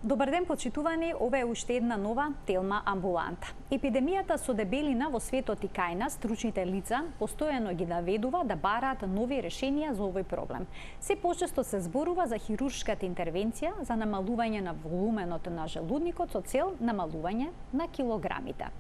Добар ден, почитувани, ова е уште една нова телма амбуланта. Епидемијата со дебелина во светот и кај нас, стручните лица постојано ги наведува да бараат нови решенија за овој проблем. Се почесто се зборува за хируршката интервенција за намалување на волуменот на желудникот со цел намалување на килограмите.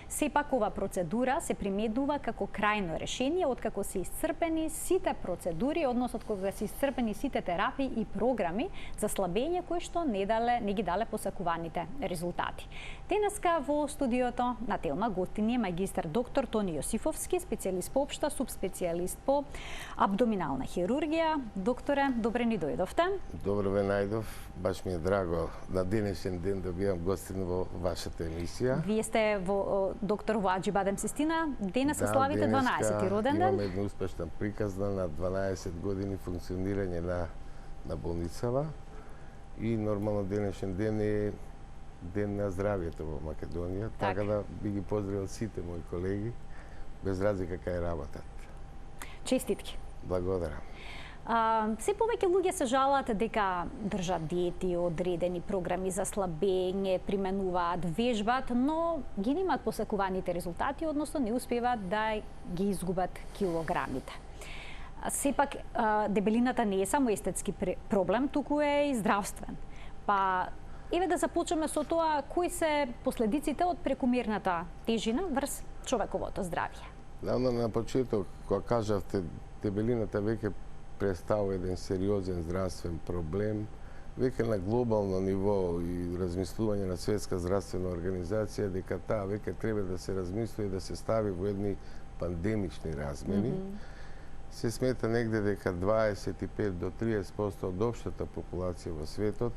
Сепак ова процедура се приметнува како крајно решение откако се исцрпени сите процедури, односно откако се исцрпени сите терапии и програми за слабење кои што не ги дале посакуваните резултати. Денеска во студиото на Телма гостин е магистар доктор Тони Јосифовски, специјалист по општа, субспецијалист по абдоминална хирургија. Докторе, добре ни дојдовте. Добро ве најдов, баш ми е драго на денешен ден да бидам гостин во вашата емисија. Вие сте во доктор во Аџибадем Систина, денеска славите 12-ти роден ден. Имаме една успешна приказна на 12 години функционирање на болницава. И нормално денешен ден е ден на здравието во Македонија, така да би ги поздравил сите мои колеги, без разлика кај работат. Честитки. Благодарам. Се повеќе луѓе се жалат дека држат диети, одредени програми за слабење, применуваат, вежбат, но ги немаат посакуваните резултати, односно не успеваат да ги изгубат килограмите. Сепак, дебелината не е само естетски проблем, туку е и здравствен. Па, еве да започнеме со тоа, кои се последиците од прекумерната тежина врз човековото здравје. На почеток, кога кажавте, дебелината веќе представува еден сериозен здравствен проблем, веќе на глобално ниво и размислување на Светска здравствена организација, дека таа веќе треба да се размисли и да се стави во едни пандемични размери. Се смета негде дека 25 до 30% од општата популација во светот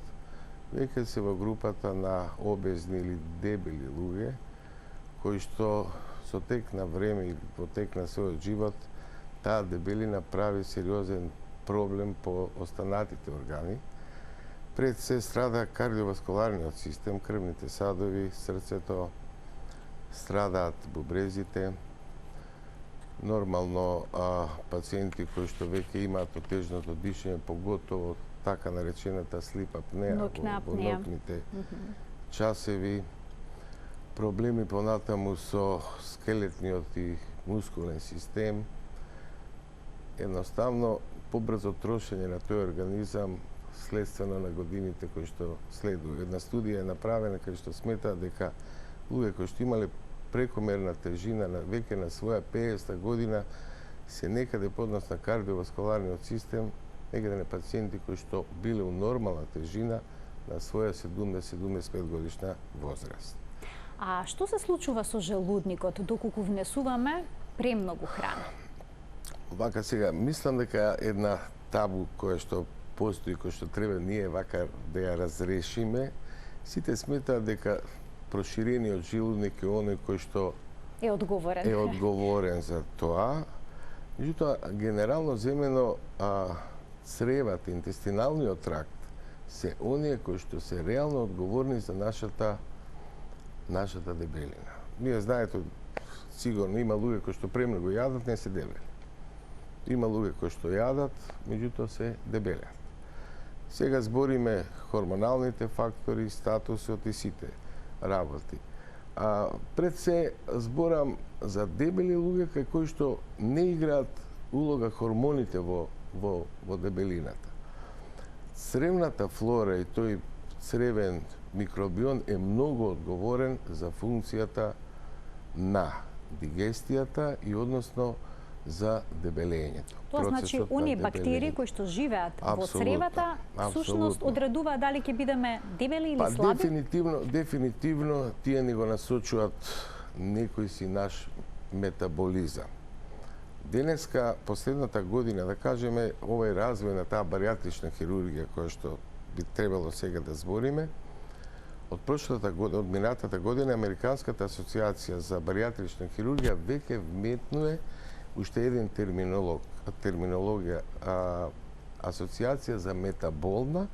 веќе се во групата на обезни или дебели луѓе, кои што со тек на време или во тек на својот живот, таа дебелина прави сериозен проблем по останатите органи. Пред се страда кардиоваскуларниот систем, крвните садови, срцето, страдаат бубрезите. Нормално пациенти кои што веќе имаат отежното дишење, поготово така наречената слип апнеа во нокните часеви, проблеми понатаму со скелетниот и мускулен систем, едноставно побрзо трошење на тој организам следствено на годините кои што следува. Една студија е направена кај што смета дека луѓе кои што имале прекомерна тежина веќе на своја 50-та година се некаде под однос на кардиоваскуларниот систем, некаде на пациенти кои што биле у нормална тежина на своја 70-75 годишна возраст. А што се случува со желудникот доколку внесуваме премногу храна? Вака сега, мислам дека една табу која што постои, која што треба ние вака да ја разрешиме, сите сметаат дека проширениот желудник е оној кој што е одговорен за тоа. Меѓутоа, генерално земено, цревата, интестиналниот тракт се оние кои што се реално одговорни за нашата дебелина. Ние знаете, сигурно има луѓе кои што премногу јадат, не се дебели. Има луѓе кои што јадат, меѓутоа се дебелят. Сега збориме хормоналните фактори, статусот и сите работи. Пред се зборам за дебели луѓе кај кои што не играат улога хормоните во дебелината. Цревната флора и тој цревен микробион е многу одговорен за функцијата на дигестијата и односно за дебелењето. Тоа значи, оние бактерии кои што живеат во цревата, всушност одредуваат дали ќе бидеме дебели или слаби? Дефинитивно тие ни го насочуваат некој си наш метаболизам. Денеска, последната година, да кажеме, овој развој на таа баријатрична хирургија која што би требало сега да збориме, од минатата година Американската асоциација за баријатрична хирургија веќе вметнуе уште еден терминологија асоцијација за метаболна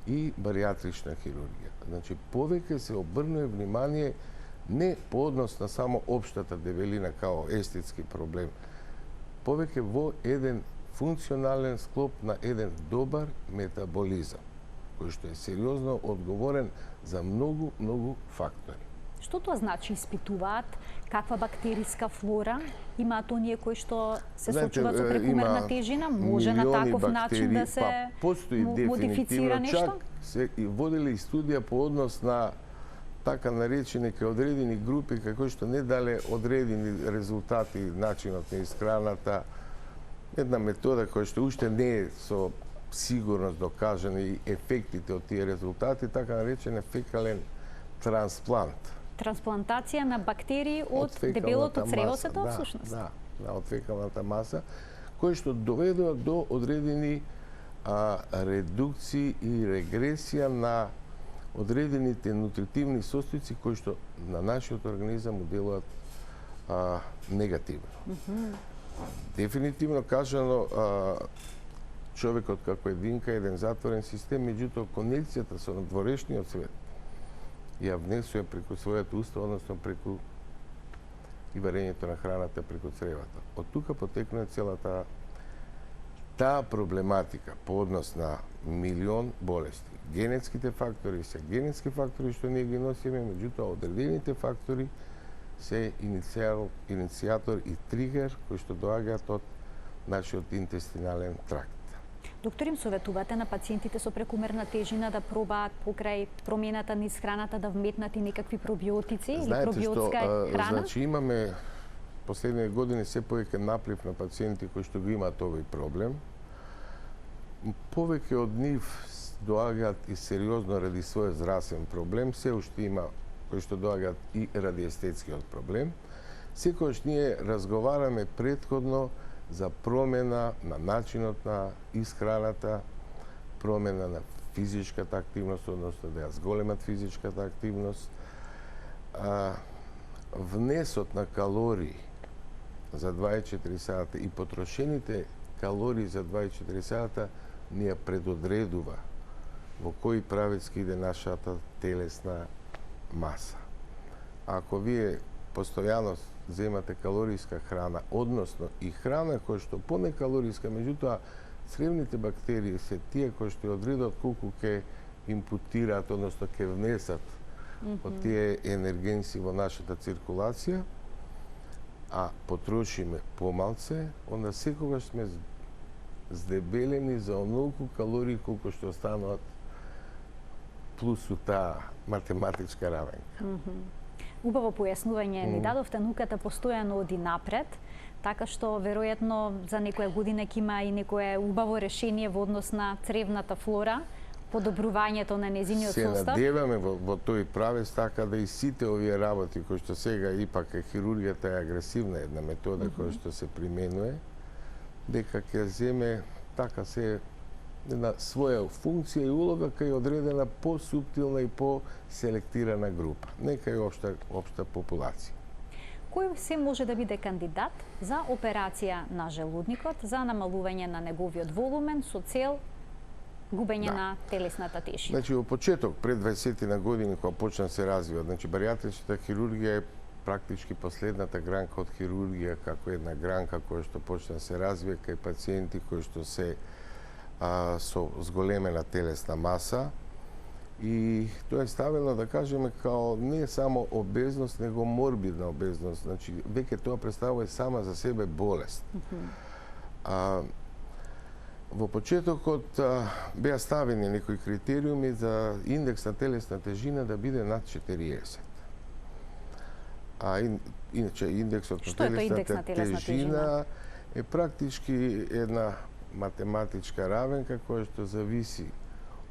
и баријатрична хирургија. Значи, повеќе се обрнува внимание не по однос на само општата дебелина као естетски проблем, повеќе во еден функционален склоп на еден добар метаболизам, кој што е сериозно одговорен за многу фактори. Што тоа значи испитуваат? Каква бактериска флора имаат оние кои што се сочуваат со прекумерна тежина? Може на таков начин да се модифицира нешто? Чак се водили и студија по однос на така наречени кај одредени групи како што не дале одредени резултати начинот на исхраната, една метода која што уште не е со сигурност докажани и ефектите од тие резултати, така наречен фекален трансплант. Трансплантација на бактерии од дебелото црево се тоа всушност? Да, од фекалната маса, кои што доведува до одредени редукции и регресија на одредените нутритивни состојци кои што на нашиот организам делуваат негативно. Дефинитивно кажано, човекот како единка е еден затворен систем, меѓутоа конекцијата со надворешниот свет ја внесува преку својот уста, односно преку и варењето на храната преку цревата. Од тука потекнува целата таа проблематика по однос на милион болести. Генетските фактори се генетски фактори што ние ги носиме, меѓутоа одредените фактори се иницијатор и тригер кои што доаѓаат од нашиот интестинален тракт. Доктор, им советувате на пациентите со прекумерна тежина да пробаат покрај промената на исхраната да вметнат и некакви пробиотици или пробиотска храна? Значи имаме последните години се повеќе наплив на пациенти кои што го имаат овој проблем. Повеќе од нив доаѓаат и сериозно ради својот здравствен проблем, се уште има кои што доаѓаат и ради естетскиот проблем. Секогаш ние разговараме претходно за промена на начинот на исхраната, промена на физичката активност, односно да ја зголемат физичката активност, внесот на калории за 24 сата и потрошените калории за 24 сата ни ја предодредува во кој правец иде нашата телесна маса. Ако вие постојано земате калориска храна, односно и храна која што понекалориска, меѓутоа цревните бактерии се тие кои што одредат колку ќе импутираат, односно ќе внесат од тие енергенси во нашата циркулација, а потрошиме помалце, онда секогаш сме здебелени за онолку калории колку што остануваат плюс таа математичка равенка. Убаво појаснување ни дадовте, науката постојано оди напред, така што веројатно за некоја година ќе има и некое убаво решение во однос на цревната флора, подобрувањето на незиниот состав. Се надеваме во тој правец, така да и сите овие работи кои што сега ипак хирургијата е агресивна една метода која што се применува, дека ќе земе така се една своја функција и улога кај одредена по-суптилна и по-селектирана група, не кај општа популација. Кој се може да биде кандидат за операција на желудникот за намалување на неговиот волумен со цел губење на телесната тежина? Значи, во почеток, пред 20 на години, кога почна се развива, значи, баријатричната хирургија е практички последната гранка од хирургија, како една гранка која што почна се развива кај пациенти кои што се со зголемена телесна маса, и тоа е ставено, да кажеме, као не само обезност, него морбидна обезност. Значи, веќе тоа представува сама за себе болест. Во почетокот беа ставени некои критериуми за индекс на телесна тежина да биде над 40. Иначе индексот на телесната тежина е практички една математичка равенка која што зависи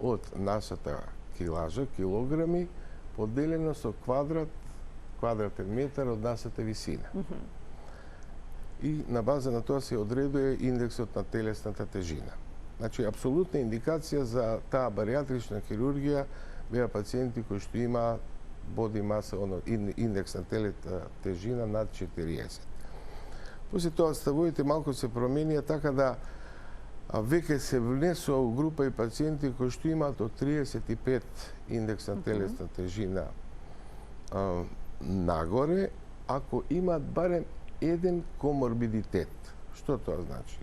од нашата килажа, килограми, поделено со квадратен метар од нашата висина. И на база на тоа се одредува индексот на телесната тежина. Значи, апсолутна индикација за таа баријатрична хирургија беа пациенти кои што имаат боди маса, индекс на телесна тежина над 40. После тоа ставовите малку се променија, така да А веќе се внесува у група и пациенти кои што имаат од 35 индекс на телесна тежина нагоре, ако имаат барем еден коморбидитет. Што тоа значи?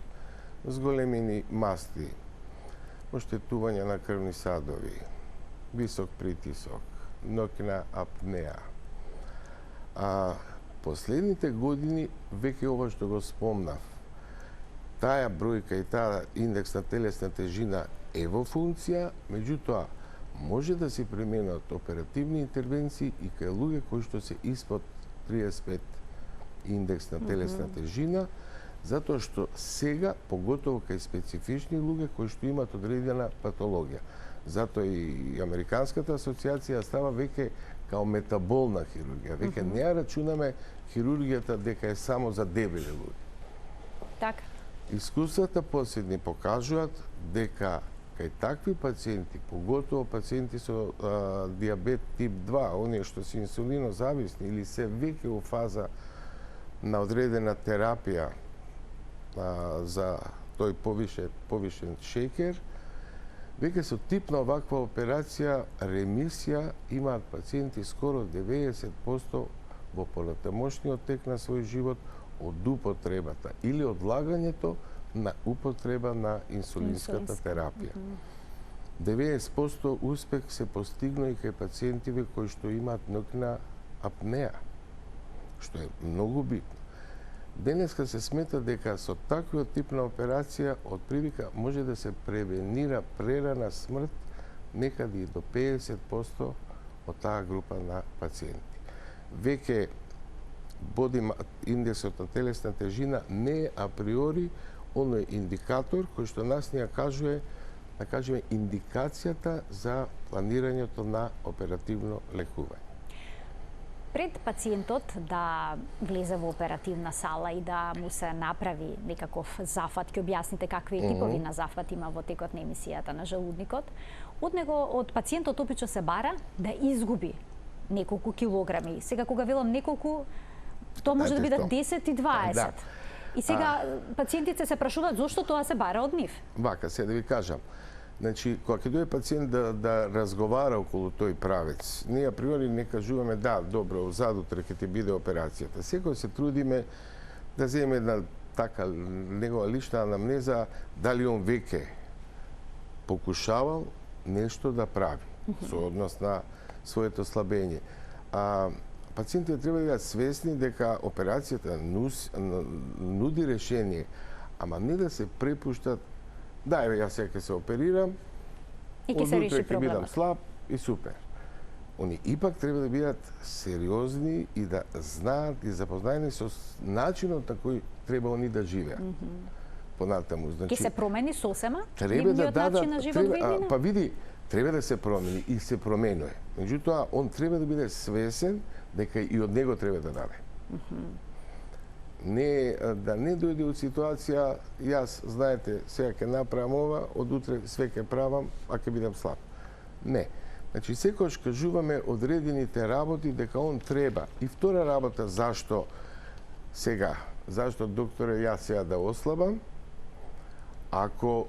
Зголемени масти, оштетување на крвни садови, висок притисок, ноќна апнеа. А последните години, веќе ова што го спомнав, таа бројка и таа индекс на телесна тежина е во функција, меѓутоа може да се применат оперативни интервенции и кај луѓе кои што се испод 35 индекс на телесна тежина, затоа што сега, поготово кај специфични луѓе кои што имаат одредена патологија. Затоа и Американската асоциација става веќе као метаболна хирургија. Веќе не ја рачунаме хирургијата дека е само за дебели луѓе. Така. Искуствата последни покажуваат дека кај такви пациенти, поготово пациенти со диабет тип 2, оние што се инсулинозависни или се веќе у фаза на одредена терапија за тој повишен шеќер, веќе со тип на оваква операција ремисија имаат пациенти скоро 90% во понатамошниот тек на свој живот од употребата или одлагањето на употреба на инсулинската терапија. 90% успех се постигна и кај пациентиве кои што имаат ноќна апнеа, што е многу битно. Денеска се смета дека со таквиот тип на операција од привика може да се превенира прерана смрт некаде и до 50% од таа група на пациенти. Веќе индексот на телесна тежина не е априори оној индикатор кој што нас ни ја кажува, да кажеме, индикацијата за планирањето на оперативно лекување. Пред пациентот да влезе во оперативна сала и да му се направи некаков зафат, ќе објасните какви типови на зафат има во текот на емисијата на желудникот, од пациентот обично се бара да изгуби неколку килограми. Сега кога велам неколку, тоа може да бидат 10 и 20. Да. И сега пациентите се прашуваат зошто тоа се бара од нив. Вака, сега да ви кажам. Значи, кога ќе дојде пациент да разговара околу тој правец, ние априори не кажуваме да, добро, задутре ќе ти биде операцијата. Секој се трудиме да земеме една така негова лична анамнеза, дали он веќе покушавал нешто да прави со однос на своето слабење. Пациентите треба да бидат свесни дека операцијата нуди решение, ама не да се препуштат. Да, еве, јас сега ќе се оперирам, и ќе се реши ќе бидам слаб и супер. Они ипак треба да бидат сериозни и да знаат и запознаени со начинот на кој треба они да живеат. Понатаму, значи, ќе се промени сосема нивниот начин на живот во иднина? Па види, треба да се промени и се променува. Меѓутоа, он треба да биде свесен дека и од него треба да даде. Да не дојде од ситуација, јас, знаете, сега ќе направам ова, од утре све ќе правам, а ќе бидам слаб. Не. Значи, секојаш кажуваме одредените работи дека он треба. И втора работа, зашто сега, зашто докторе јас сега да ослабам, ако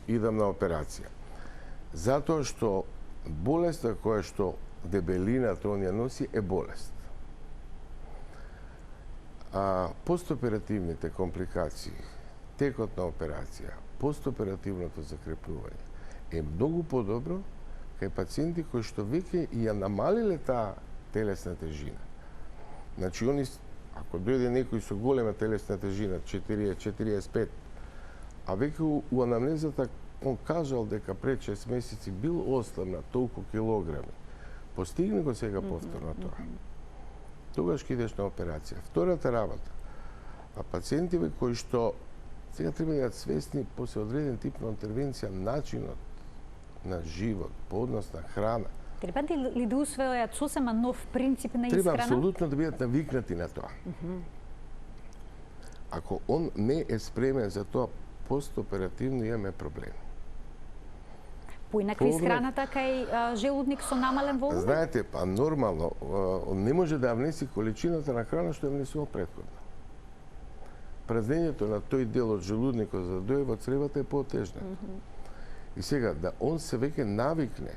идам на операција. Затоа што болеста која што дебелината он ја носи е болест. Постоперативните компликации, текот на операција, постоперативното закрепнување е многу подобро кај пациенти кои што веќе ја намалиле таа телесна тежина. Значи, ако дојде некој со голема телесна тежина, 45, а веќе у анамнезата он кажал дека пред 6 месеци бил ослабнат толку килограми, постигне го сега повторно тоа. Тогаш ќе идеш на операција. Втората работа, пациентиве кои што сега треба да бидат свесни после одреден тип на интервенција, начинот на живот, по однос на храна. Треба ли да усвојат сосема нов принцип на исхрана? Треба апсолутно да бидат навикнати на тоа. Ако он не е спремен за тоа, постоперативно имаме проблем. Поинаква исхраната кај желудник со намален волум? Знаете, па нормално, не може да внеси количината на храна што ја внесува претходно. празнењето на тој дел од желудникот за да дојде во цревата е потежнато. И сега, да он се веќе навикне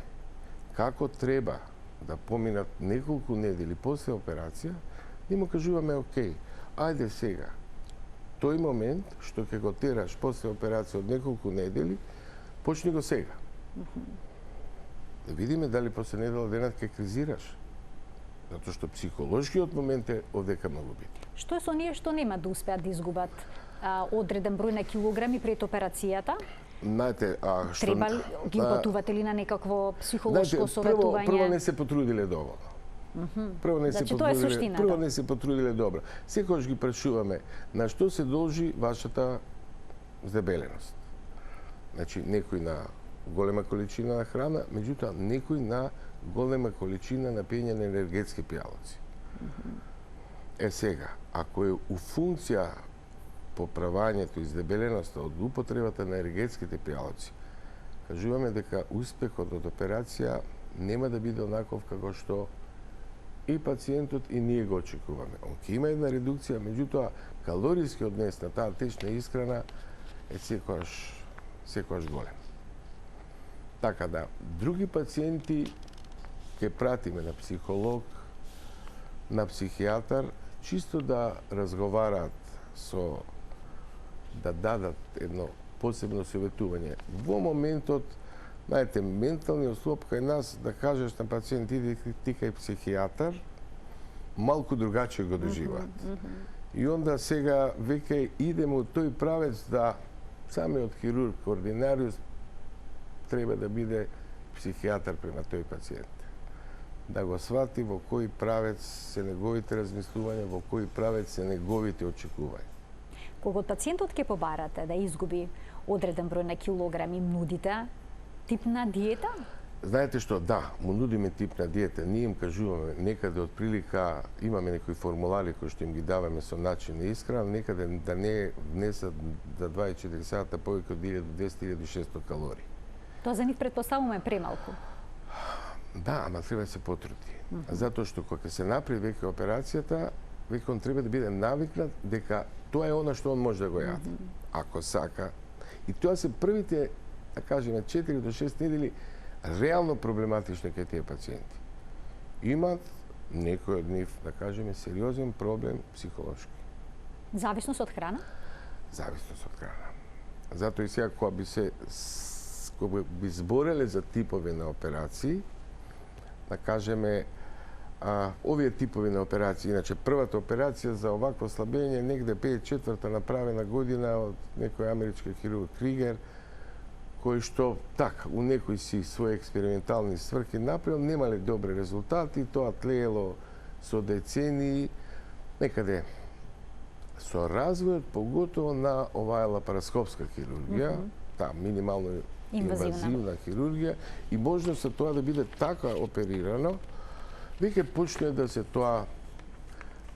како треба да поминат неколку недели после операција, ние му кажуваме, окей, ајде сега, тој момент што ќе го тераш после операција од неколку недели, почни го сега. Да видиме дали после недела денат ќе кризираш. Затоа што психолошкиот момент е овдека многу битен. Што е со оние што нема да успеат да изгубат одреден број на килограми пред операцијата? Знаете, Треба ли ги упатувате ли на некакво психолошко советување? Прво не се потрудиле доволно. Прво не се потрудиле, прво не се потрудиле добро. Секогаш ги прашуваме на што се должи вашата здебеленост. Значи, некој на голема количина на храна, меѓутоа некој на голема количина на пиење на енергетски пијалоци. Е сега, ако е у функција поправањето и издебеленоста од употребата на енергетските пијалоци, кажуваме дека успехот од операција нема да биде онаков како што и пациентот и ние го очекуваме. Он ќе има една редукција, меѓутоа калориски однес на таа течна исхрана е секогаш голем. Така да, други пациенти ќе пратиме на психолог, на психијатар, чисто да разговараат да дадат едно посебно советување. Во моментот, знаете, менталниот слоб кај нас, да кажеш на пациент иди ти кај психијатар, малку другаче го доживаат. И онда сега веќе идеме од тој правец да самиот хирург, ординариус, треба да биде психијатар према тој пациент. Да го свати во кој правец се неговите размислувања, во кој правец се неговите очекувања. Кога пациентот ќе побарате да изгуби одреден број на килограми, нудите тип на диета? Знаете што, да, му нудиме тип на диета. Ние им кажуваме, некаде од прилика имаме некои формулари кои што им ги даваме со начин на исхрана, некаде да не внесат за 24 сата повеќе од 1200-1600 калории. Тоа за нив претпоставуваме премалку. Да, ама треба да се потруди. Затоа што кога се направи веќе операцијата, веќе он треба да биде навикнат дека тоа е она што он може да го јаде. Ако сака. И тоа се првите, да кажеме, 4 до 6 недели реално проблематични кај тие пациенти. Имат некој од нив, да кажеме, сериозен проблем психолошки. Зависност од храна? Зависност од храна. Затоа и сега кога би збореле за типови на операции, да кажеме, овие типови на операции, иначе првата операција за овакво слабење негде 54-та направена година од некој амерички хирург Кригер, кој што така у некои си своји експериментални сврхи направил, немале добри резултати, тоа тлеело со децении, некаде со развојот, поготово на оваа лапароскопска хирургија, таа минимално инвазивна хирургија, и можност тоа да биде така оперирано, веќе почне да се тоа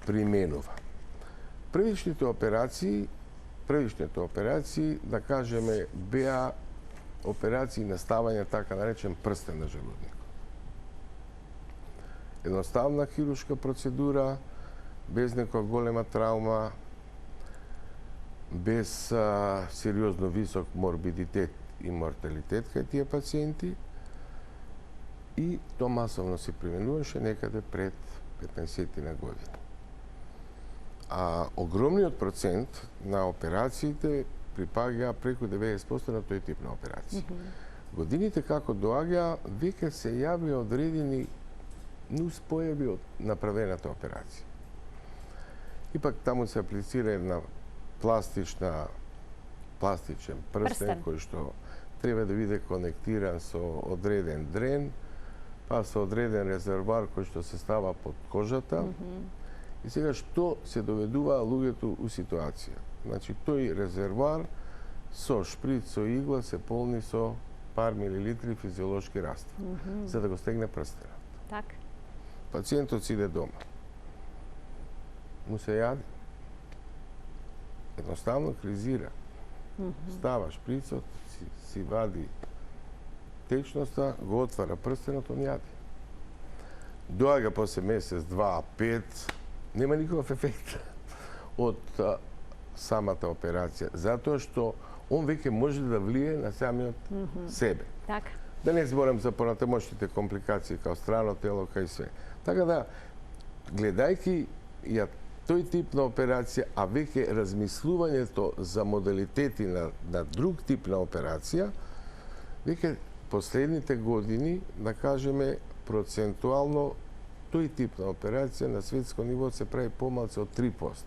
применува. Првичните операции, да кажеме, беа операции на ставање така наречен прстен на желудникот. Едноставна хируршка процедура, без некоја голема травма, без сериозно висок морбидитет и морталитет кај тие пациенти, и тоа масовно се применуваше некаде пред 15 на години. А огромниот процент на операциите припаѓа преку 90% на тој тип на операции. Годините како доаѓа, веќе се јавија одредени нуспојави од направената операција. Ипак таму се аплицира една пластичен прстен кој што треба да биде конектиран со одреден дрен, па со одреден резервоар кој што се става под кожата. И сега што се доведуваа луѓето у ситуација? Значи, тој резервоар со шприц, со игла се полни со пар милилитри физиолошки раствор, за да го стегне прстенот. Так. Пациентот си иде дома. Му се јади. Едноставно кризира. Става шприцот, си вади течноста, го отвара прстенот, он јади. Доаѓа после месец, 2, 5, нема никаков ефект од самата операција, затоа што он веќе може да влие на самиот себе. Така. Да не зборам за понатамошните компликации као страно тело, кај све. Така да, гледајќи ја тој тип на операција, а веќе размислувањето за модалитети на друг тип на операција, веќе последните години, да кажеме, процентуално тој тип на операција на светско ниво се прави помалку од 3%.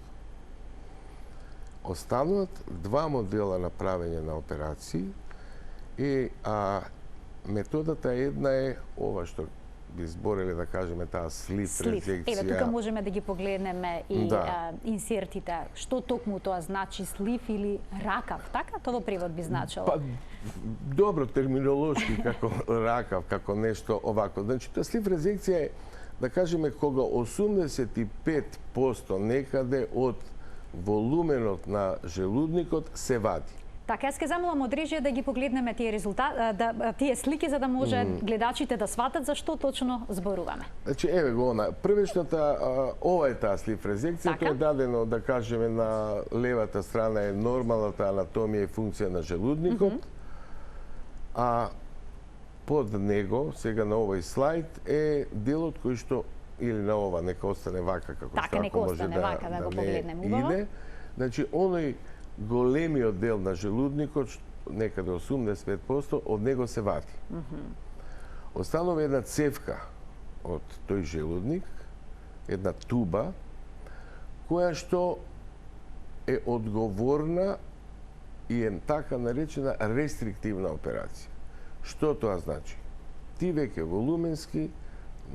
Остануваат два модела на правење на операции и методата една е ова што би збореле, да кажеме, таа слив резекција. Еве, тука можеме да ги погледнеме и инсертите. Што токму тоа значи слив или ракав, така? Тоа во превод би значило. Па, добро, терминолошки како ракав, како нешто овако. Значи, тоа слив резекција е, да кажеме, кога 85% некаде од волуменот на желудникот се вади. Така, јас ке замолам од режија да ги погледнеме тие тие слики за да може гледачите да сватат за што точно зборуваме. Значи, еве го она, првичната, ова е таа слив резекција, тоа е дадено, да кажеме, на левата страна е нормалната анатомија и функција на желудникот, а под него, сега на овој слайд, е делот кој што, или на ова, нека остане вака, како така, што ако може да го погледнеме убаво. Иде. Значи, оној големиот дел на желудникот, некаде 85%, од него се вади. Останува една цевка од тој желудник, една туба, која што е одговорна и е така наречена рестриктивна операција. Што тоа значи? Ти веќе волуменски,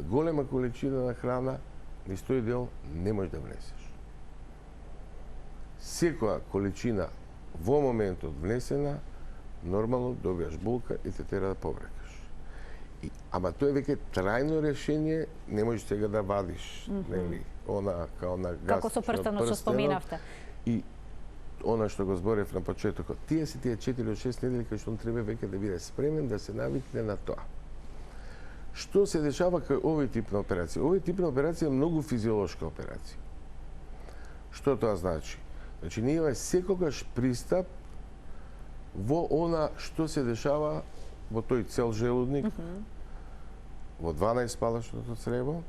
голема количина на храна, низ тој дел не можеш да внесеш. Секоја количина во моментот внесена, нормално добиваш болка и те тера да побрекаш. Ама тоа е веќе трајно решение, не можеш сега да вадиш, нели, она као на газ. Како со прстенот што споменавте. И она што го зборев на почетокот, тие 4 до 6 недели кај што он треба веќе да биде спремен да се навикне на тоа. Што се дешава кај овој тип на операција? Овој тип на операција е многу физиолошка операција. Што тоа значи? Значи, ние имаме секогаш пристап во она што се дешава во тој цел желудник, во 12 палачното црево,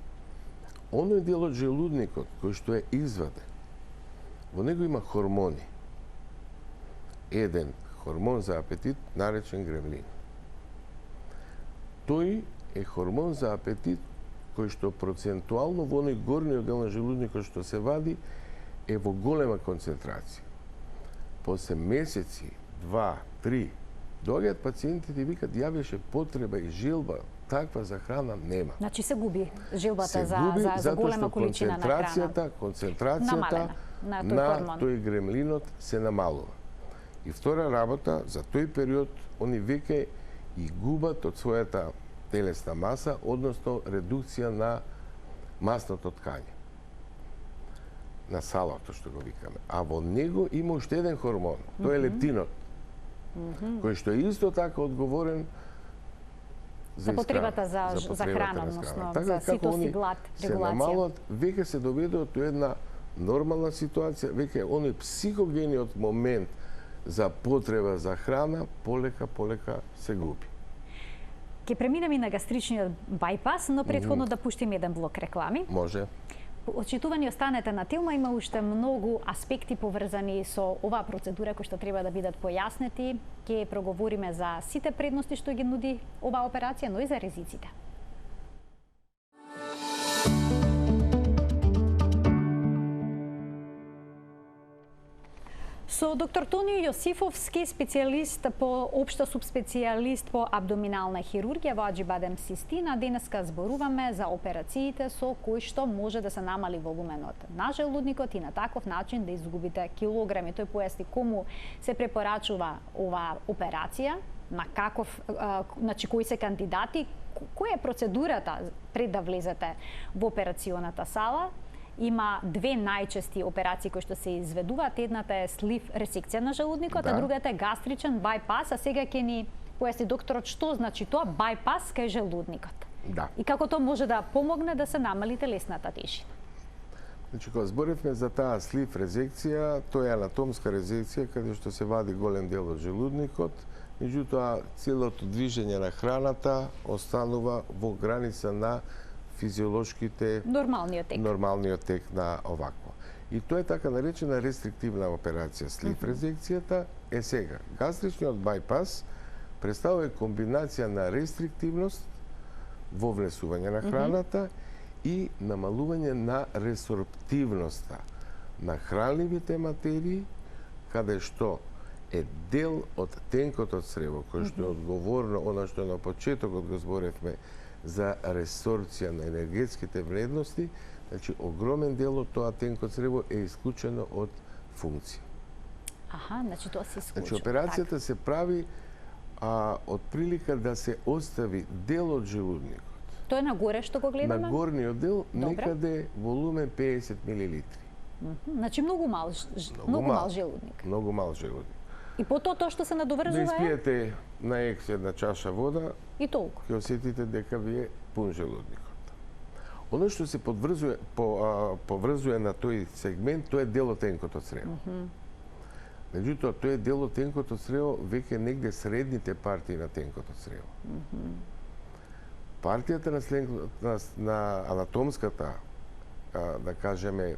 оној дел од желудникот кој што е изваден, во него има хормони. Еден хормон за апетит, наречен гремлин. Тој е хормон за апетит кој што процентуално во оној горниот дел на желудникот што се вади е во голема концентрација. После месеци, 2, 3, доаѓаат пациентите и викат, ја беше потреба и желба таква за храна нема. Значи се губи желбата за голема количина на храна. Концентрацијата на тој гремлинот се намалува. И втора работа, за тој период, они веќе и губат од својата телесна маса, односно редукција на масното ткање. На салото, што го викаме. А во него има уште еден хормон, тоа е лептинот, кој што е исто така одговорен за потребата за храна, односно за ситост и глад, регулација. Се намалат, веќе се доведува до една нормална ситуација, веќе оној психогениот момент за потреба за храна полека се губи. Ке преминеме и на гастричниот бајпас, но претходно да пуштиме еден блок реклами. Може. Очитувани останете на Телма, има уште многу аспекти поврзани со оваа процедура кои што треба да бидат појаснети. Ке проговориме за сите предности што ги нуди оваа операција, но и за ризиците. Со доктор Тонио Јосифовски, специјалист по општа субспецијалист по абдоминална хирургија во Аџибадем Систина, денеска зборуваме за операциите со кои што може да се намали волуменот на желудникот и на таков начин да изгубите килограми. Тој појасни кому се препорачува оваа операција, на каков, значи кои се кандидати, која е процедурата пред да влезете во операционата сала. Има две најчести операции кои што се изведуваат. Едната е слив ресекција на желудникот, а другата е гастричен бајпас. А сега ќе ни појасни докторот што значи тоа бајпас кај желудникот. Да. И како тоа може да помогне да се намали телесната тежина. Значи, кога зборевме за таа слив резекција, тоа е анатомска резекција каде што се вади голем дел од желудникот, меѓутоа целото движење на храната останува во граница на физиолошките нормалниот тек на овакво. И тоа е така наречена рестриктивна операција. Слив резекцијата е сега. Гастричниот бајпас представува комбинација на рестриктивност во внесување на храната и намалување на ресорптивноста на хранливите материи, каде што е дел од тенкот од црево, кој што е одговорно, она што на почетокот го зборевме за ресорција на енергетските вредности, значи огромен дел од тоа тенко црево е исклучено од функција. Аха, значи тоа се исклучува. Значи операцијата се прави од прилика да се остави дел од желудникот. Тоа е нагоре што го гледаме? На горниот дел некаде волумен 50 милилитри. Значи многу мал желудник. Многу мал желудник. И потоа тоа што се надоврзува да испиете на екс една чаша вода и толку. Ќе осетите дека ви е пун желудникот. Оно што се поврзува на тој сегмент, тоа е дел од тенкото црево. Меѓутоа, тој е дел од тенкото црево веќе негде средните партии на тенкото црево. Партијата на анатомската, да кажеме,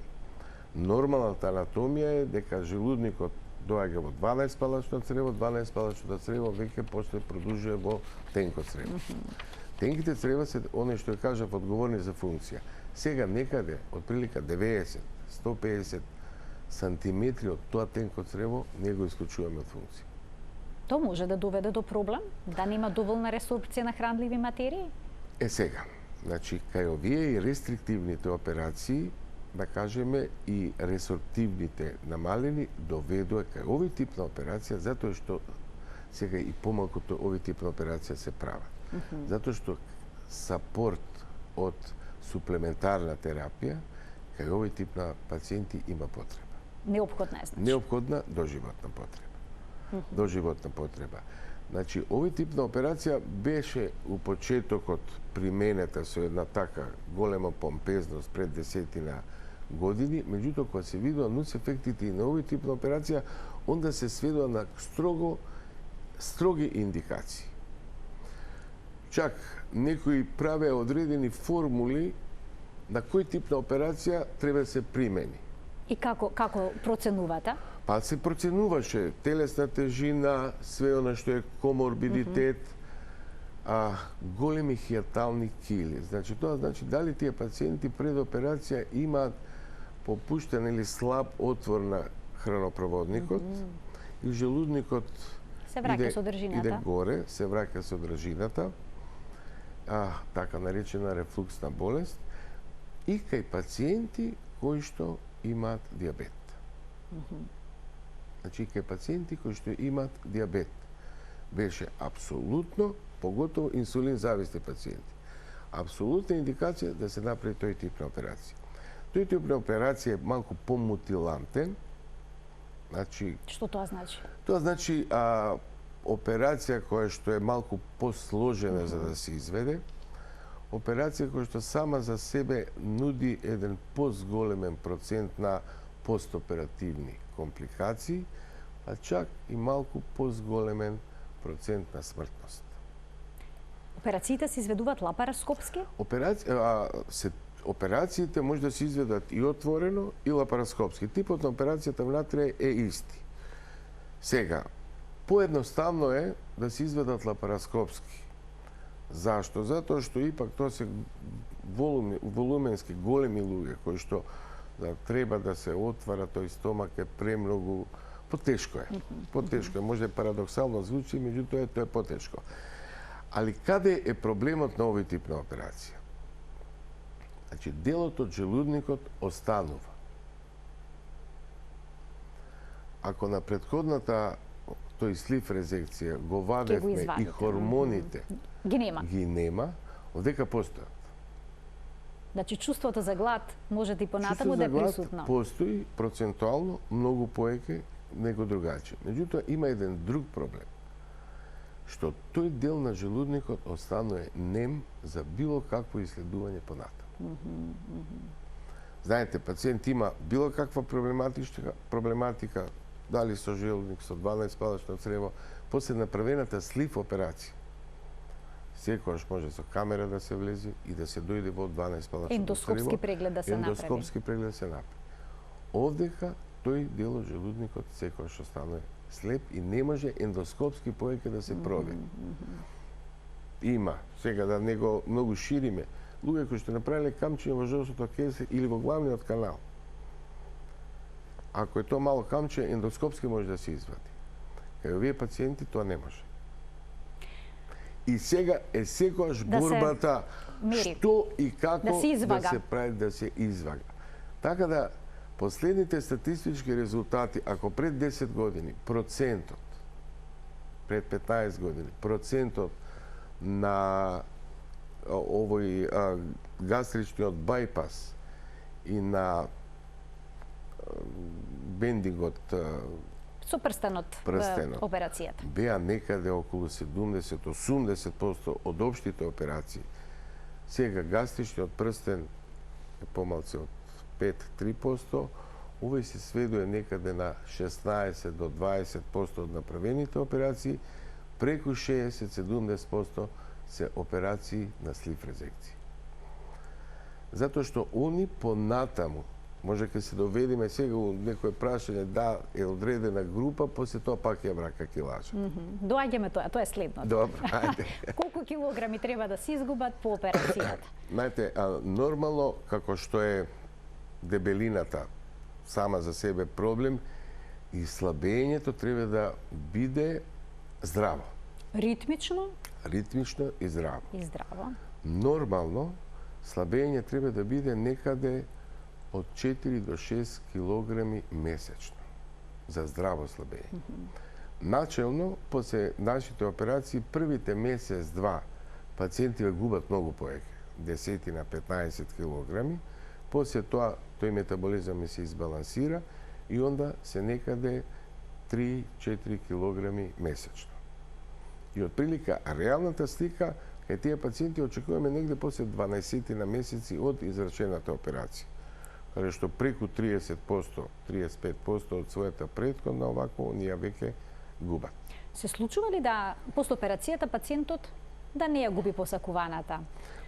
нормалната анатомија е дека желудникот доаѓа во 12 палачно црево, 12 палачното црево веќе после продолжува во тенко црево. Тенките црева се оне што ја кажав одговорни за функција. Сега некаде од прилика 90-150 сантиметри од тоа тенко црево не го исклучуваме од функција. Тоа може да доведе до проблем? Да нема доволна ресорпција на хранливи материи? Сега, значи, кај овие и рестриктивните операции, да кажеме, и ресорптивните намалени доведува кај овој тип на операција, затоа што сега и помалкото овој тип на операција се прават. Затоа што сапорт од суплементарна терапија кај овој тип на пациенти има потреба. Неопходна е, значи. Неопходна доживотна потреба. Доживотна потреба. Значи, овој тип на операција беше у почетокот применета со една така голема помпезност пред десетина години, меѓутоа кога се видува нуц ефектите и на овој тип на операција, онда се сведува на строги индикации. Чак некои правеа одредени формули на кој тип на операција треба да се примени. И како проценувате? Па се проценуваше телесна тежина, све она што е коморбидитет, големи хијатални кили. Значи, тоа значи дали тие пациенти пред операција имаат попуштен или слаб отвор на хранопроводникот и желудникот се враќа содржината. Иде горе, се враќа содржината, така наречена рефлуксна болест, и кај пациенти кои што имаат диабет. Значи, кај пациенти кои што имаат диабет беше апсолутно, поготово инсулин зависни пациенти, апсолутна индикација да се направи тој тип на операција. Тој тип на операција е малку помутилантен. Значи, што тоа значи? Тоа значи операција која што е малку посложена за да се изведе, операција која што сама за себе нуди еден позголемен процент на постоперативни компликации, а чак и малку позголемен процент на смртност. Операциите се изведуваат лапароскопски? Операциите може да се изведат и отворено и лапароскопски. Типот на операцијата внатре е исти. Сега, поедноставно е да се изведат лапароскопски. Зашто? Затоа што ипак тоа се волуменски големи луѓе кои што треба да се отвара тој стомак е премногу потешко е. Потешко е, може да парадоксално звучи, меѓутоа тоа е потешко. Али каде е проблемот на овој тип на операција? Значи, делот од желудникот останува. Ако на претходната тој слив резекција го вадевме и хормоните ги нема, одека постојат. Значи, чувството за глад може да и понатаму да е присутно. Постои процентуално многу поеќе него другачи. Меѓутоа, има еден друг проблем. Што тој дел на желудникот останува нем за било какво исследување понатаму. Знаете, пациент има било каква проблематика, дали со желудник, со 12-палачно црево, после направената слив операција. Секогаш може со камера да се влезе и да се дојде во 12-палачното црево. Ендоскопски преглед да се направи. Ендоскопски преглед да се направи. Овдека тој дел од желудникот секогаш останува слеп и не може ендоскопски повеќе да се провери. Има, сега да не го многу шириме, луѓе кои што направиле камчиња во жолчното кесе или во главниот канал. Ако е тоа мало камче, ендоскопски може да се извади. Кај овие пациенти тоа не може. И сега е секогаш борбата што и како да се прави да се извага. Така да, последните статистички резултати, ако пред 10 години процентот, пред 15 години, процентот на овој гастричниот бајпас и на бендингот со прстенот операцијата беа некаде околу 70-80% од општите операции. Сега гастричниот прстен е помалце од 5-3%, овој се сведува некаде на 16 до 20% од направените операции, преку 60-70% се операции на слив резекција. Затоа што они понатаму, може ке се доведеме сега у некој прашање да е одредена група, после тоа пак ја врака килажа. Доаѓаме тоа е следното. Добро, ајде. Колку килограми треба да се изгубат по операцијата? Знаете, нормално, како што е дебелината сама за себе проблем, и слабењето треба да биде здраво. Ритмично? Ритмично и здраво. И здраво. Нормално, слабење треба да биде некаде од 4 до 6 килограми месечно за здраво слабење. Начелно, после нашите операции, првите месец-два пациенти губат многу повеќе, 10 на 15 килограми, после тоа тој метаболизам се избалансира и онда се некаде 3-4 килограми месечно. И отприлика реалната слика е тие пациенти очекуваме негде после 12 на месеци од извршената операција, каде што преку 30%, 35% од својата претходна овако ние веќе губат. Се случува ли да после операцијата пациентот да не ја губи посакуваната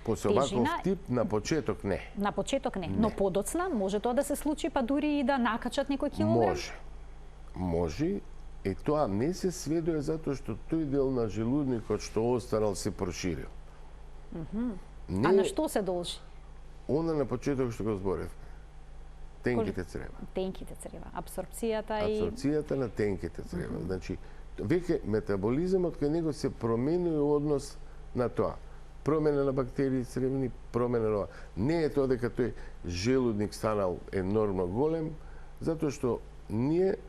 После оваков тип на почеток не. На почеток не, но подоцна може тоа да се случи, па дури и да накачат некој килограм? Може, и тоа не се сведува затоа што тој дел на желудникот што останал се проширил. А на што се должи? Она на почеток што го зборев. Тенките црева. Тенките црева. Абсорбцијата на тенките црева. Значи, веќе метаболизмот кај него се променува однос на тоа. Промена на бактерии цревни, промена на... Не е тоа дека тој желудник станал енормно голем, затоа што ние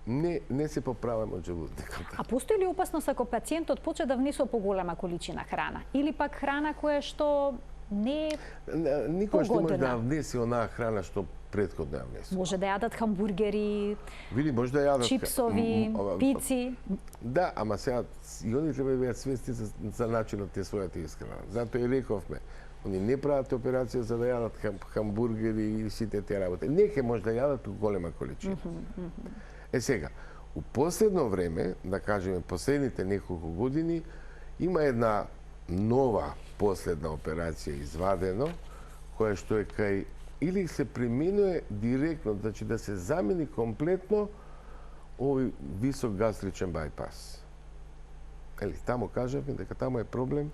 не се поправаме од желудникот. А постои ли опасност ако пациентот почне да внесува поголема количина храна? Или пак храна која што не е никош не може да внесе онаа храна што претходно ја внесе. Може да јадат хамбургери, може да јадат чипсови, пици. Да, ама сега и они треба да бидат свесни за начинот на својата исхрана. Затоа и рековме, они не прават операција за да јадат хамбургери и сите тие работи. Неке може да јадат у голема количина. Сега, у последно време, да кажеме последните неколку години, има една нова последна операција извадено, која што е кај или се применува директно, значи да се замени комплетно овој висок гастричен бајпас. Таму кажавме дека таму е проблем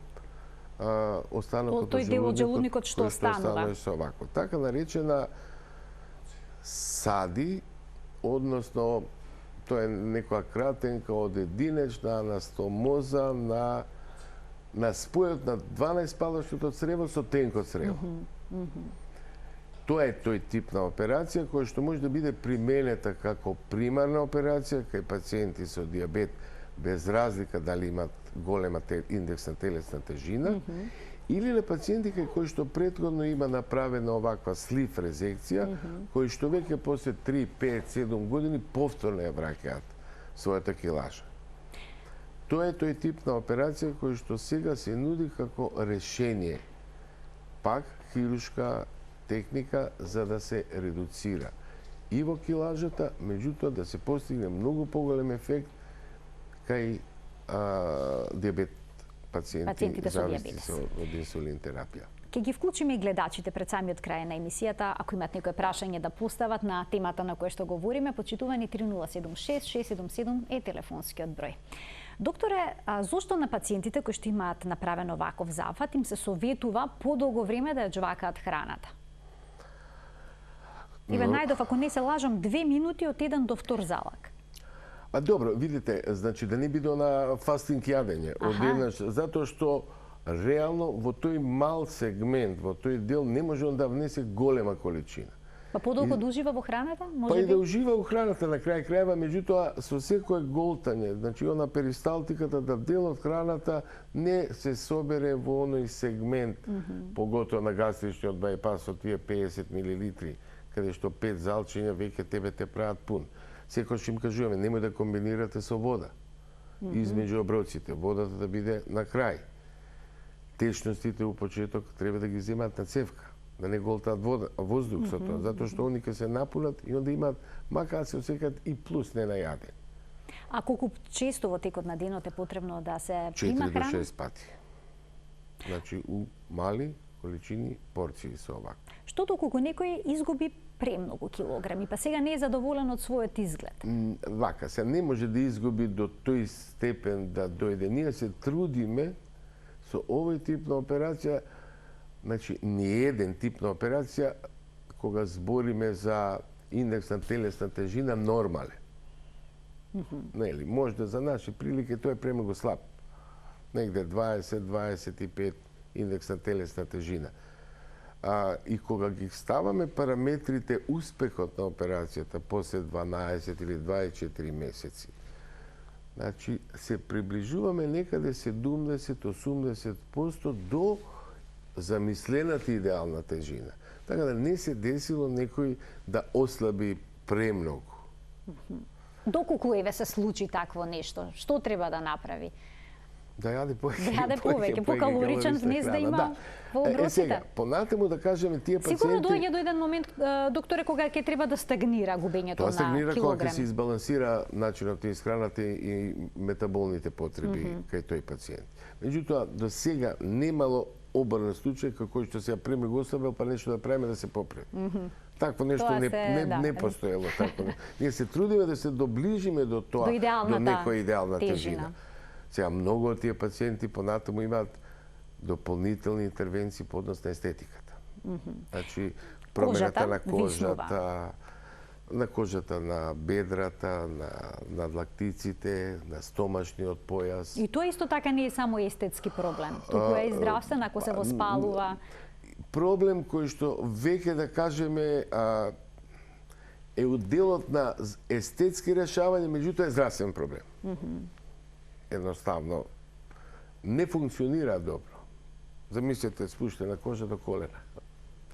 останокот тој дел од желудникот што останува со овако. Така наречена САДИ, односно тоа е некоја кратенка од единечна анастомоза на спојот на 12-палачното црево со тенко црево. Тоа е тој тип на операција која што може да биде применета како примарна операција кај пациенти со дијабет, без разлика дали имат голема индекс на телесна тежина, или на пациенти кои што претходно има направена оваква слив резекција, кои што веќе после 3, 5, 7 години повторно ја враќаат својата килажа. Тоа е тој тип на операција кој што сега се нуди како решение. Пак хируршка техника за да се редуцира и во килажата, меѓутоа да се постигне многу поголем ефект кај диабет Пациентите со зависни диабетес. од инсулин терапија. Ке ги вклучиме и гледачите пред самиот крај на емисијата, ако имат некое прашање да постават на темата на која што говориме, почитувани 3076 677 е телефонскиот број. Докторе, зошто на пациентите кои што имаат направен оваков зафат им се советува подолго време да ја џвакаат храната? Иве најдов, ако не се лажам, 2 минути од еден до втор залак. Па добро, видите, значи да не биде на фастинг јадење, одеднаш, затоа што реално во тој мал сегмент, во тој дел не може он да внесе голема количина. Па подолго да ужива во храната, може Па и би? да ужива во храната на крај крајва, меѓутоа со секое голтање, значи она перисталтиката да дел од храната не се собере во оној сегмент, поготоа на гастричниот бајпас од тие 50 милилитри, каде што 5 залчиња веќе тебе те прават пун. Секојаш им кажуваме, немој да комбинирате со вода измеѓу оброците, водата да биде на крај. Течностите у почеток треба да ги земат на цевка, да не голтаат воздух со тоа, затоа што они ќе се напунат и онда имаат, макар се осекат и плюс не најаден. А колку често во текот на денот е потребно да се 4 прима до храна? 6 пати. Значи у мали количини порции со овако. Што доколку некој изгуби премногу килограми, па сега не е задоволен од својот изглед? Вака, се не може да изгуби до тој степен да дојде. Ние се трудиме со овој тип на операција, значи ни еден тип на операција, кога збориме за индекс на телесна тежина нормален. Нели, може да за наши прилики тој е премногу слаб. Негде 20-25 индекс на телесна тежина. И кога ги ставаме параметрите успехот на операцијата после 12 или 24 месеци, значи се приближуваме некаде 70-80% до замислената идеална тежина. Така да не се десило некој да ослаби премногу. Доколку еве се случи такво нешто, што треба да направи? Да јаде повеќе. Да јаде повеќе, покалоричен внес да има во оброците. Сега, понатаму да кажеме тие пациенти... Сигурно доаѓа до еден момент, докторе, кога ќе треба да стагнира губењето Тоа на стагнира кога ќе се килограми. избалансира начинот на исхраната и метаболните потреби кај тој пациент. Меѓутоа, до сега немало обрнат случај како што сега преме го ослабел, па нешто да правиме да се поправи. Такво нешто Тоа не постоело. Ние се трудиме да се доближиме до тоа, До идеалната некоја идеална тежина. тежина. Сега, многу од тие пациенти понатаму имаат дополнителни интервенции по однос на естетиката. Значи, промената на кожата, на бедрата, на надлактиците, на стомашниот појас. И тоа исто така не е само естетски проблем, туку е и здравствен ако се воспалува. Проблем кој што веќе да кажеме е од делот на естетски решавање, меѓутоа е здравствен проблем. Едноставно не функционира добро. Замислете спуштена кожа до колена.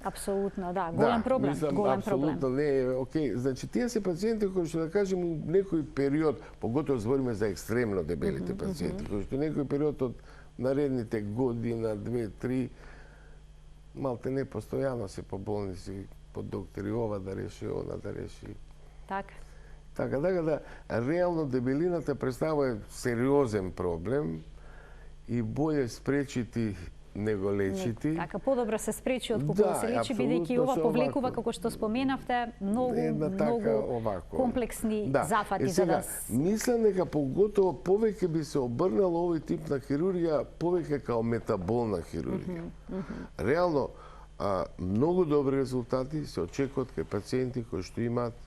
Апсолутно, да, голем проблем, мислам, голем проблем. апсолутно не е окей. Значи тие се пациенти кои што да кажеме у некој период, поготово збориме за екстремно дебелите пациенти, кои што некој период од наредните година, 2-3 малте не постојано се по болници, по доктори, ова да реши, она да реши. Така. Така да реално дебелината представува сериозен проблем и боле спречити него лечити. Така, подобро се спречи од колку се лечи, бидејќи ова повлекува, како што споменавте, многу комплексни зафати за да... Мислам дека поготово повеќе би се обрнало овој тип на хирургија повеќе као метаболна хирургија. Реално, многу добри резултати се очекуваат кај пациенти кои што имаат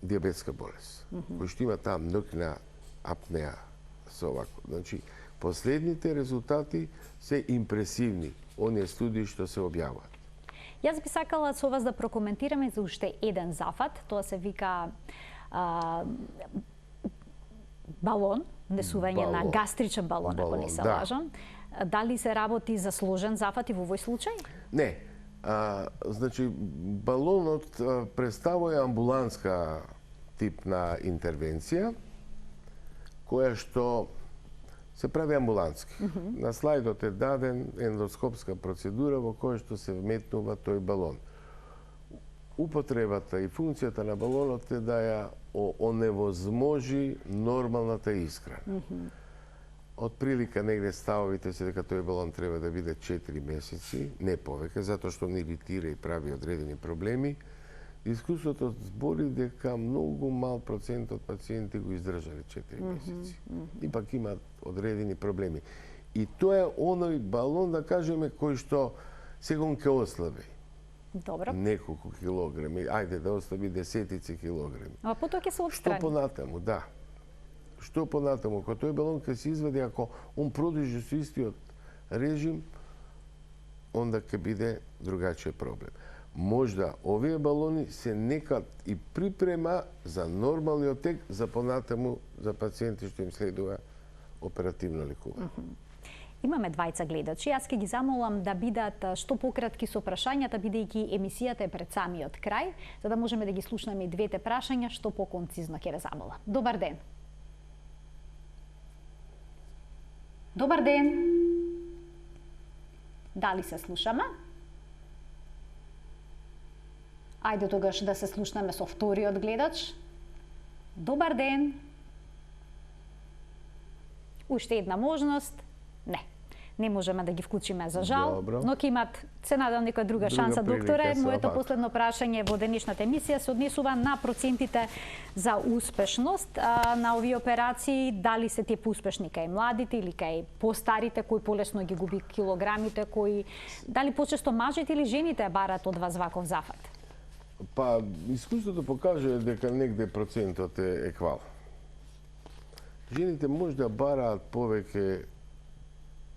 диабетска болест, кои што имаат таа мноќна апнеа со овако. Значи, последните резултати се импресивни, оние студии што се објавуваат. Јас би сакала со вас да прокоментираме за уште еден зафат, тоа се вика балон, внесување на гастричен балон, ако не се лажам. Дали се работи за сложен зафат и во овој случај? Не. Значи, балонот представува амбулантска тип на интервенција, која што се прави амбулантски. На слайдот е даден ендоскопска процедура во која што се вметнува тој балон. Употребата и функцијата на балонот е да ја оневозможи нормалната исхрана. Од прилика негде ставовите се дека тој балон треба да биде 4 месеци, не повеќе, затоа што не иритира и прави одредени проблеми. Искуството збори дека многу мал процент од пациенти го издржале 4 месеци. Ипак имаат одредени проблеми. И тоа е оној балон, да кажеме, кој што сегон ќе ослаби. Добро. Неколку килограми, ајде да ослаби десетици килограми. А потоа ќе се отстрани. Што понатаму, да. Што понатаму, кога тој балон ќе се извади, ако он продолжи со истиот режим, онда ќе биде другачиот проблем. Можда овие балони се некад и припрема за нормалниот тек за понатаму за пациенти што им следува оперативно лекување. Имаме двајца гледачи. Јас ќе ги замолам да бидат што пократки со прашањата, бидејќи емисијата е пред самиот крај, за да можеме да ги слушнеме и двете прашања, што поконцизно ќе ве замолам. Добар ден. Добар ден. Дали се слушаме? Ајде тогаш да се слушнеме со вториот гледач. Добар ден. Уште една можност. Не можеме да ги вклучиме за жал, Добро. но ќе имат се надам некоја друга шанса, прилика, докторе. се Моето опак. последно прашање во денешната емисија се однесува на процентите за успешност на овие операции, дали се тие поуспешни кај младите или кај постарите кои полесно ги губи килограмите, кои дали почесто мажите или жените бараат од вас ваков зафат? Па, искуството покажува дека негде процентот е еквал. Жените може да бараат повеќе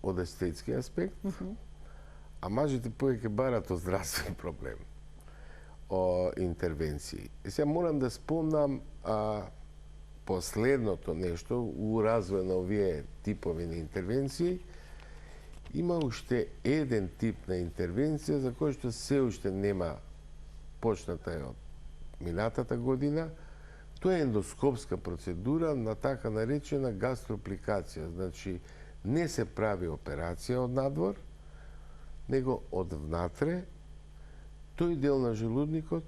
од естетски аспект, а мажите повеќе бараат од здравствен проблем, о интервенции. И сега морам да спомнам последното нешто у развој на овие типови на интервенции. Има уште еден тип на интервенција за кој што се уште нема почната е од минатата година. Тоа е ендоскопска процедура на така наречена гастропликација. Значи, не се прави операција од надвор, него од внатре, тој дел на желудникот,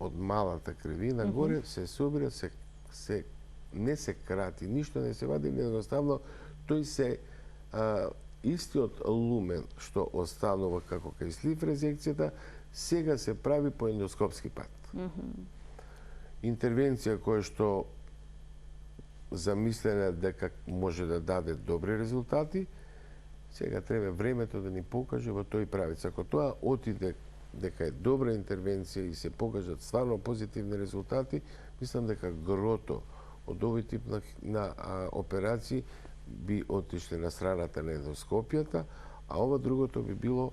од малата кривина горе, се собира, не се крати, ништо не се вади, едноставно тој се истиот лумен што останува како кај слив резекцијата, сега се прави по ендоскопски пат. Интервенција која што замислена дека може да даде добри резултати, сега треба времето да ни покаже во тој правец. Ако тоа отиде дека е добра интервенција и се покажат стварно позитивни резултати, мислам дека грото од овој тип на операции би отишле на страната на ендоскопијата, а ова другото би било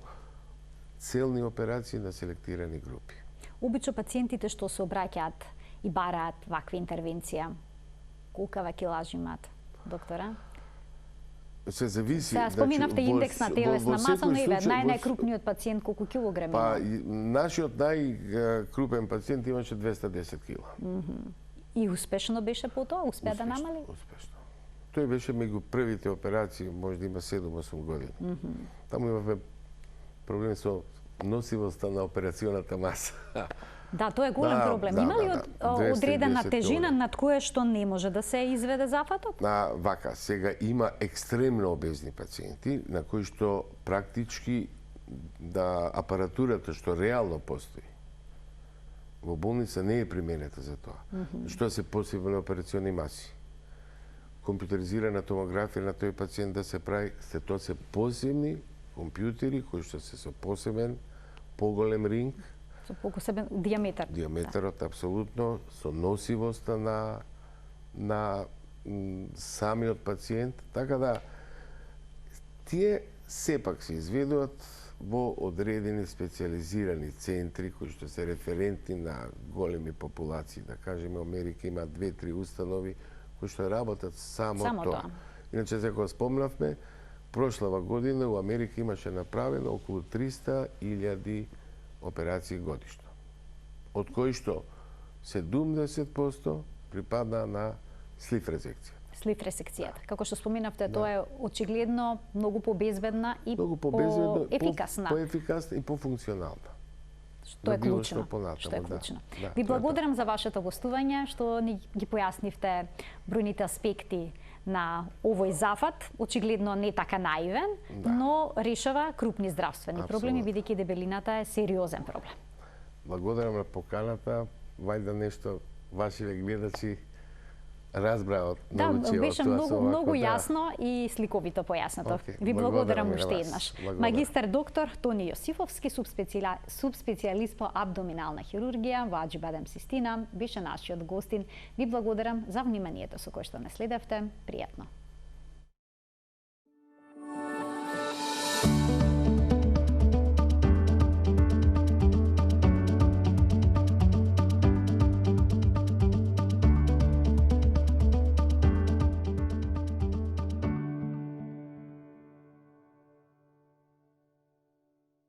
целни операции на селектирани групи. Обично пациентите што се обраќаат и бараат ваква интервенција, колкава килажи имаат, доктора? Се зависи. Сега споминавте индекс на телесна маса, но и најкрупниот пациент колку килограми Па, има? нашиот најкрупен пациент имаше 210 кила. И успешно беше по тоа? Успеа да намали? Успешно. Тој беше меѓу првите операции, може да има 7-8 години. Таму имавме проблем со носивоста на операционата маса. Да, тоа е голем проблем. Има ли одредена тежина над која што не може да се изведе зафатот? Вака, сега има екстремно обезни пациенти на кои што практички апаратурата што реално постои во болница не е применета за тоа. Што се посебни операциони маси. Компјутеризирана томографија на тој пациент да се прави, тоа се посебни компјутери кои што се со посебен поголем ринг, со посебен диаметар. Диаметарот, апсолутно, со носивоста на самиот пациент. Така да, тие сепак се изведуваат во одредени специализирани центри кои што се референтни на големи популации. Да кажеме, Америка има 2-3 установи кои што работат само тоа. Иначе, за кога спомнавме, прошлава година у Америка имаше направено околу 300.000 операции годишно, од кои што 70% припадна на слив резекција. слив ресекцијата. Како што споменавте, тоа е очигледно многу побезбедна и поефикасна. Поефикасна и пофункционална. Што е клучно. Што е клучно. Ви благодарам за вашето гостување, што ни ги појаснивте бројните аспекти на овој зафат, очигледно не така наивен, но решава крупни здравствени проблеми, бидејќи дебелината е сериозен проблем. Благодарам на поканата, вајда нешто вашите гледачи разбраат научи од тоа. Беше многу јасно и сликовито појаснато. Ви благодарам уште еднаш. Магистар доктор Тони Јосифовски, субспецијалист по абдоминална хирургија во Аџибадем Систина, беше нашиот гостин. Ви благодарам за вниманието со кое што не следевте. Пријатно.